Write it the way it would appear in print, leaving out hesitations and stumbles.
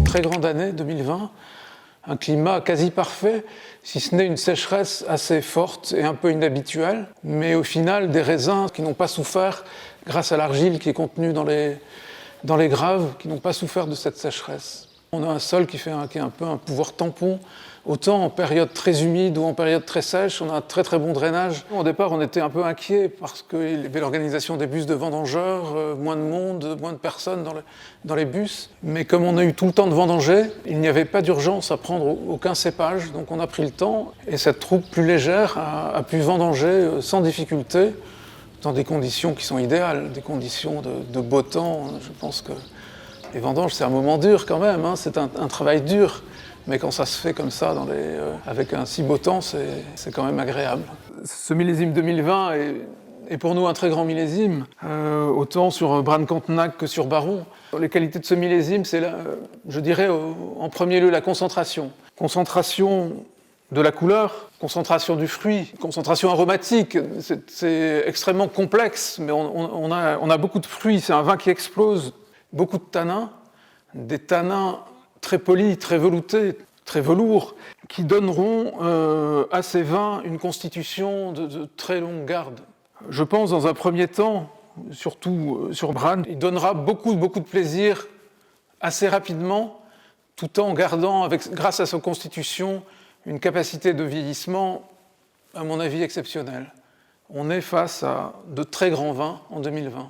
très grande année 2020, un climat quasi parfait, si ce n'est une sécheresse assez forte et un peu inhabituelle, mais au final des raisins qui n'ont pas souffert grâce à l'argile qui est contenue dans les graves, qui n'ont pas souffert de cette sécheresse. On a un sol qui est un peu un pouvoir tampon, autant en période très humide ou en période très sèche, on a un très très bon drainage. Au départ, on était un peu inquiets parce qu'il y avait l'organisation des bus de vendangeurs, moins de monde, moins de personnes dans les bus. Mais comme on a eu tout le temps de vendanger, il n'y avait pas d'urgence à prendre aucun cépage, donc on a pris le temps. Et cette troupe plus légère a pu vendanger sans difficulté, dans des conditions qui sont idéales, des conditions de beau temps. Je pense que les vendanges, c'est un moment dur quand même, hein, c'est un travail dur. Mais quand ça se fait comme ça, avec un si beau temps, c'est quand même agréable. Ce millésime 2020 est pour nous un très grand millésime, autant sur Brane-Cantenac que sur Baron. Les qualités de ce millésime, c'est, je dirais, en premier lieu, la concentration. Concentration de la couleur, concentration du fruit, concentration aromatique. C'est extrêmement complexe, mais on a beaucoup de fruits. C'est un vin qui explose, beaucoup de tanins, des tanins très polis, très veloutés, très velours, qui donneront à ces vins une constitution de très longue garde. Je pense, dans un premier temps, surtout sur Brane, il donnera beaucoup de plaisir assez rapidement, tout en gardant, grâce à sa constitution, une capacité de vieillissement, à mon avis, exceptionnelle. On est face à de très grands vins en 2020.